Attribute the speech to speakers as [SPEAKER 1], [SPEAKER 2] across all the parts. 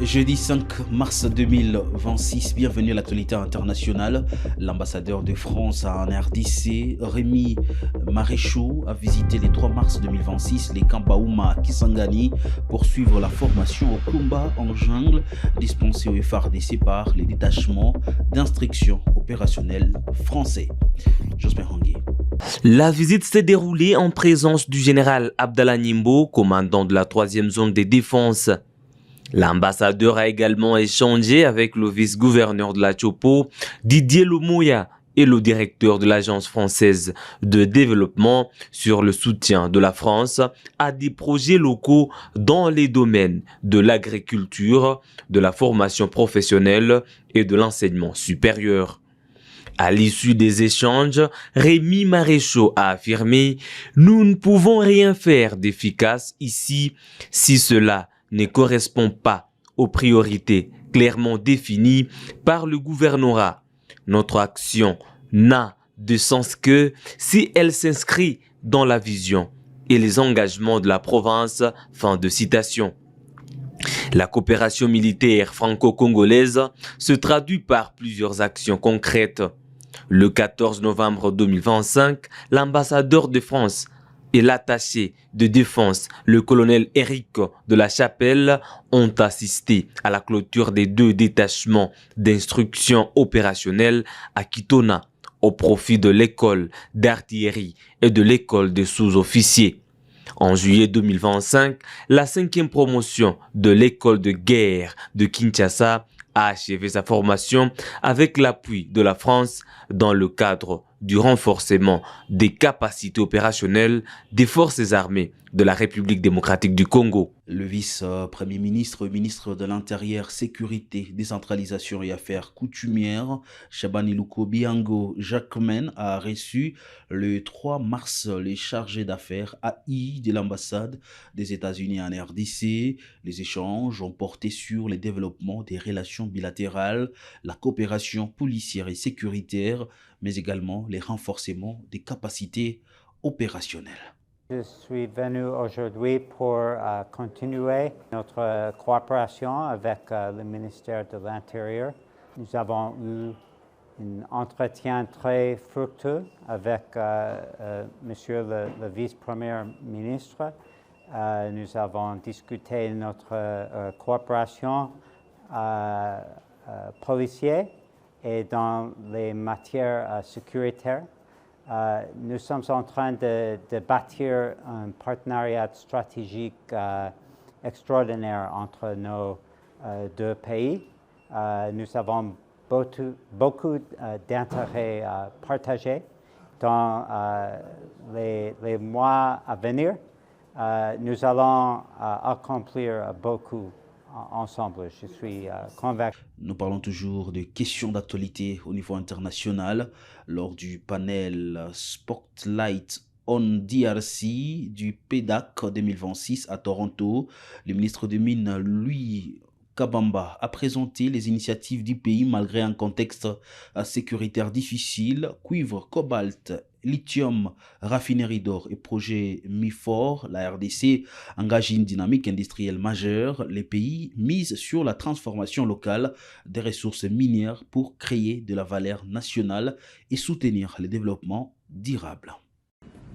[SPEAKER 1] Jeudi 5 mars 2026, bienvenue à l'actualité internationale. L'ambassadeur de France en RDC, Rémi Maréchaux, a visité le 3 mars 2026 les camps Baouma Kisangani pour suivre la formation au combat en jungle dispensée au FARDC par les détachements d'instruction opérationnelle français. Jospin Hangui.
[SPEAKER 2] La visite s'est déroulée en présence du général Abdallah Nimbo, commandant de la 3e zone de défense. L'ambassadeur a également échangé avec le vice-gouverneur de la Chopo, Didier Lomoya, et le directeur de l'Agence française de développement sur le soutien de la France à des projets locaux dans les domaines de l'agriculture, de la formation professionnelle et de l'enseignement supérieur. À l'issue des échanges, Rémi Maréchaux a affirmé « Nous ne pouvons rien faire d'efficace ici si cela ne correspond pas aux priorités clairement définies par le gouvernorat. Notre action n'a de sens que si elle s'inscrit dans la vision et les engagements de la province. » Fin de citation. La coopération militaire franco-congolaise se traduit par plusieurs actions concrètes. Le 14 novembre 2025, l'ambassadeur de France et l'attaché de défense, le colonel Éric de la Chapelle, ont assisté à la clôture des 2 détachements d'instruction opérationnelle à Kitona, au profit de l'école d'artillerie et de l'école des sous-officiers. En juillet 2025, la 5e promotion de l'école de guerre de Kinshasa a achevé sa formation avec l'appui de la France dans le cadre du renforcement des capacités opérationnelles des forces armées de la République démocratique du Congo.
[SPEAKER 1] Le vice-premier ministre, ministre de l'Intérieur, Sécurité, Décentralisation et Affaires coutumières, Chabani Luko Biango Jacquemin, a reçu le 3 mars les chargés d'affaires AI de l'ambassade des États-Unis en RDC. Les échanges ont porté sur le développement des relations bilatérales, la coopération policière et sécuritaire, mais également les renforcements des capacités opérationnelles.
[SPEAKER 3] Je suis venu aujourd'hui pour continuer notre coopération avec le ministère de l'Intérieur. Nous avons eu un entretien très fructueux avec Monsieur le vice-premier ministre. Nous avons discuté de notre coopération policière et dans les matières sécuritaires. Nous sommes en train de bâtir un partenariat stratégique extraordinaire entre nos 2 pays. Nous avons beaucoup d'intérêts partagés dans les mois à venir. Nous allons accomplir beaucoup ensemble, je suis convaincu.
[SPEAKER 1] Nous parlons toujours de questions d'actualité au niveau international lors du panel Spotlight on DRC du PDAC 2026 à Toronto. Le ministre des Mines, Louis Kabamba, a présenté les initiatives du pays malgré un contexte sécuritaire difficile. Cuivre, cobalt, lithium, raffinerie d'or et projet MIFOR, la RDC engage une dynamique industrielle majeure. Les pays misent sur la transformation locale des ressources minières pour créer de la valeur nationale et soutenir le développement durable.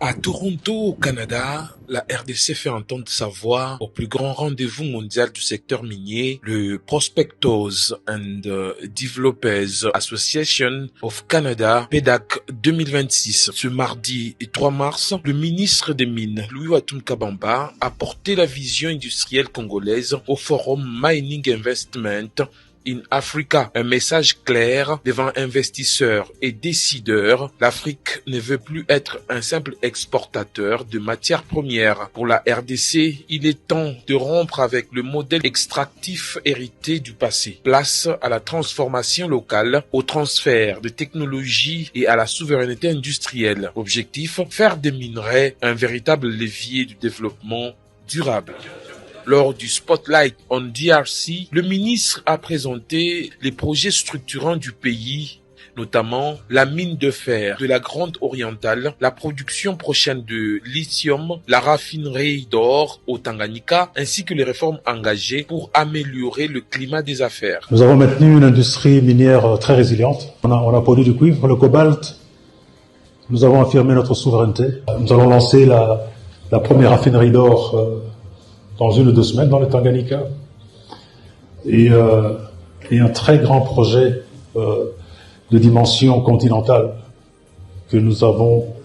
[SPEAKER 4] À Toronto, au Canada, la RDC fait entendre sa voix au plus grand rendez-vous mondial du secteur minier, le Prospectors and Developers Association of Canada, PDAC 2026. Ce mardi 3 mars, le ministre des Mines, Louis Watum Kabamba, a porté la vision industrielle congolaise au forum Mining Investment in Africa, un message clair devant investisseurs et décideurs. L'Afrique ne veut plus être un simple exportateur de matières premières. Pour la RDC, il est temps de rompre avec le modèle extractif hérité du passé. Place à la transformation locale, au transfert de technologies et à la souveraineté industrielle. Objectif, faire des minerais un véritable levier du développement durable. Lors du Spotlight on DRC, le ministre a présenté les projets structurants du pays notamment la mine de fer de la Grande Orientale, la production prochaine de lithium, la raffinerie d'or au Tanganyika, ainsi que les réformes engagées pour améliorer le climat des affaires.
[SPEAKER 5] Nous avons maintenu une industrie minière très résiliente. On a produit du cuivre, le cobalt. Nous avons affirmé notre souveraineté. Nous allons lancer la première raffinerie d'or dans 1 ou 2 semaines dans le Tanganyika. Et un très grand projet de dimension continentale que nous avons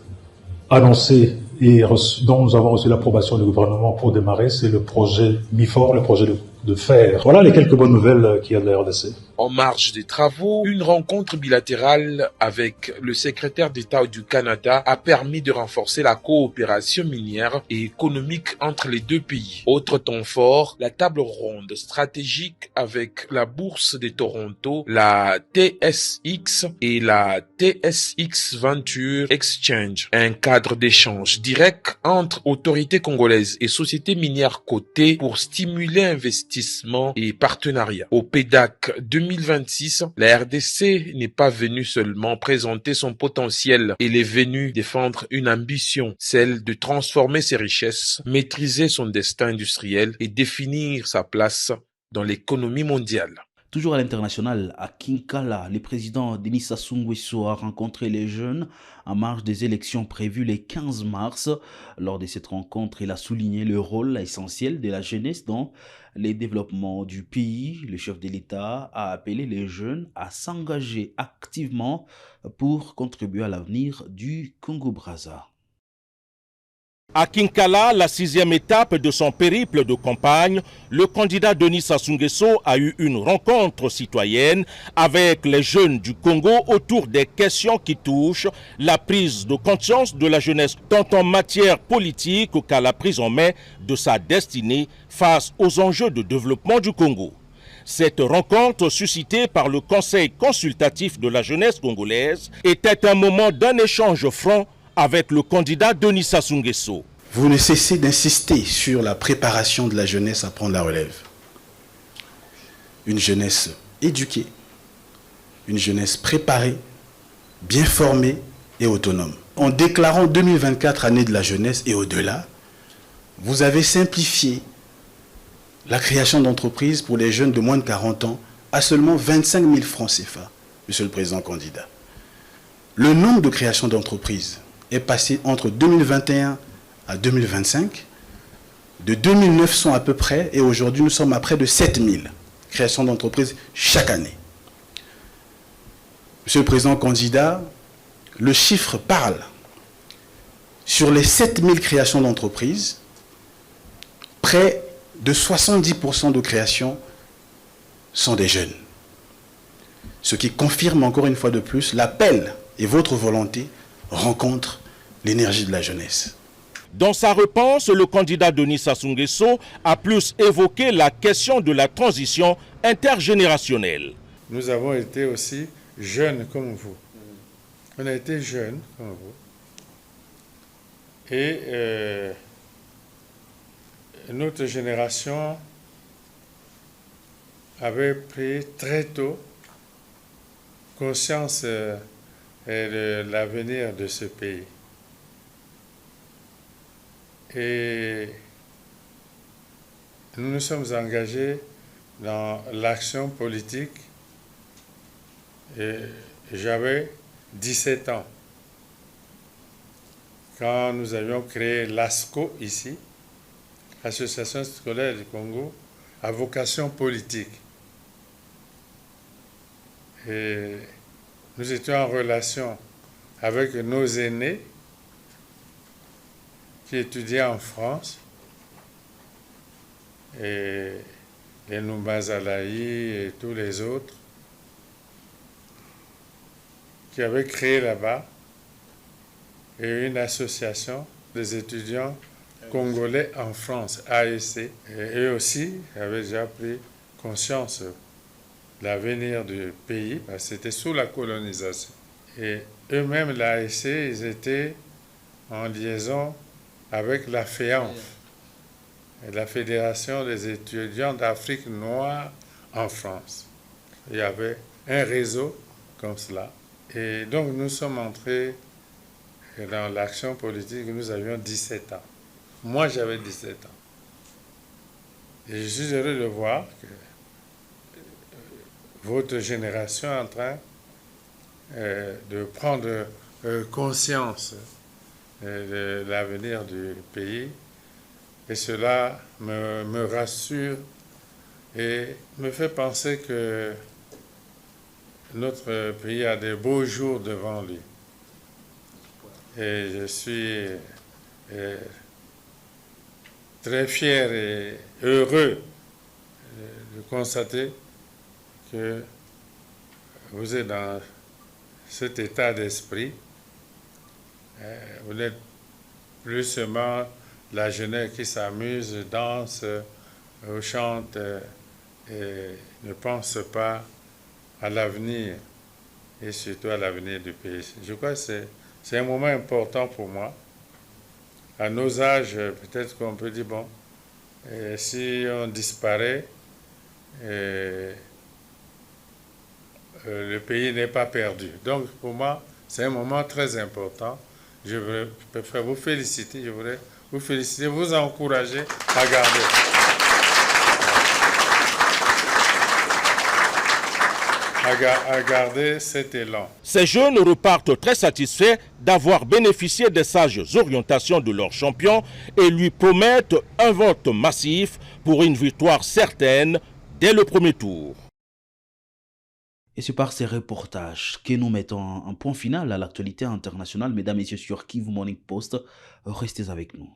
[SPEAKER 5] annoncé et dont nous avons reçu l'approbation du gouvernement pour démarrer, c'est le projet MIFOR, le projet de fer. Voilà les quelques bonnes nouvelles qu'il y a de la RDC.
[SPEAKER 4] En marge des travaux, une rencontre bilatérale avec le secrétaire d'État du Canada a permis de renforcer la coopération minière et économique entre les deux pays. Autre temps fort, la table ronde stratégique avec la Bourse de Toronto, la TSX et la TSX Venture Exchange. Un cadre d'échange direct entre autorités congolaises et sociétés minières cotées pour stimuler investissement et partenariat. Au PDAC 2026, la RDC n'est pas venue seulement présenter son potentiel, elle est venue défendre une ambition, celle de transformer ses richesses, maîtriser son destin industriel et définir sa place dans l'économie mondiale.
[SPEAKER 1] Toujours à l'international, à Kinkala, le président Denis Sassou Nguesso a rencontré les jeunes en marge des élections prévues le 15 mars. Lors de cette rencontre, il a souligné le rôle essentiel de la jeunesse dans les développements du pays. Le chef de l'État a appelé les jeunes à s'engager activement pour contribuer à l'avenir du Congo-Brazza.
[SPEAKER 6] À Kinkala, la 6e étape de son périple de campagne, le candidat Denis Sassou Nguesso a eu une rencontre citoyenne avec les jeunes du Congo autour des questions qui touchent la prise de conscience de la jeunesse, tant en matière politique qu'à la prise en main de sa destinée face aux enjeux de développement du Congo. Cette rencontre, suscitée par le Conseil consultatif de la jeunesse congolaise, était un moment d'un échange franc avec le candidat Denis Sassou Nguesso.
[SPEAKER 7] Vous ne cessez d'insister sur la préparation de la jeunesse à prendre la relève. Une jeunesse éduquée, une jeunesse préparée, bien formée et autonome. En déclarant 2024 année de la jeunesse et au-delà, vous avez simplifié la création d'entreprises pour les jeunes de moins de 40 ans à seulement 25 000 francs CFA, Monsieur le Président candidat. Le nombre de créations d'entreprises est passé entre 2021 à 2025 de 2900 à peu près, et aujourd'hui nous sommes à près de 7000 créations d'entreprises chaque année. Monsieur le Président candidat, le chiffre parle. Sur les 7000 créations d'entreprises, près de 70% de créations sont des jeunes. Ce qui confirme encore une fois de plus l'appel et votre volonté rencontre l'énergie de la jeunesse.
[SPEAKER 6] Dans sa réponse, le candidat Denis Sassou Nguesso a plus évoqué la question de la transition intergénérationnelle.
[SPEAKER 8] Nous avons été aussi jeunes comme vous. On a été jeunes comme vous. Et notre génération avait pris très tôt conscience de l'avenir de ce pays. Et nous nous sommes engagés dans l'action politique. Et j'avais 17 ans quand nous avions créé l'ASCO ici, Association scolaire du Congo, à vocation politique. Et nous étions en relation avec nos aînés qui étudiaient en France, et les Noumazalaï et tous les autres qui avaient créé là-bas une association des étudiants congolais en France, AEC. Et eux aussi avaient déjà pris conscience de l'avenir du pays, parce que c'était sous la colonisation. Et eux-mêmes, l'AEC, ils étaient en liaison avec la FEANF, la Fédération des étudiants d'Afrique noire en France. Il y avait un réseau comme cela. Et donc nous sommes entrés dans l'action politique, nous avions 17 ans. Moi j'avais 17 ans. Et je suis heureux de voir que votre génération est en train de prendre conscience de l'avenir du pays. Et cela me rassure et me fait penser que notre pays a de beaux jours devant lui. Et je suis très fier et heureux de constater que vous êtes dans cet état d'esprit. Vous n'êtes plus seulement la jeunesse qui s'amuse, danse, chante et ne pense pas à l'avenir et surtout à l'avenir du pays. Je crois que c'est un moment important pour moi. À nos âges, peut-être qu'on peut dire, bon, si on disparaît, le pays n'est pas perdu. Donc, pour moi, c'est un moment très important. Je préfère vous féliciter, je voudrais vous féliciter, vous encourager à garder cet élan.
[SPEAKER 6] Ces jeunes repartent très satisfaits d'avoir bénéficié des sages orientations de leur champion et lui promettent un vote massif pour une victoire certaine dès le premier tour.
[SPEAKER 1] Et c'est par ces reportages que nous mettons un point final à l'actualité internationale. Mesdames et messieurs, sur Kivu Morning Post, restez avec nous.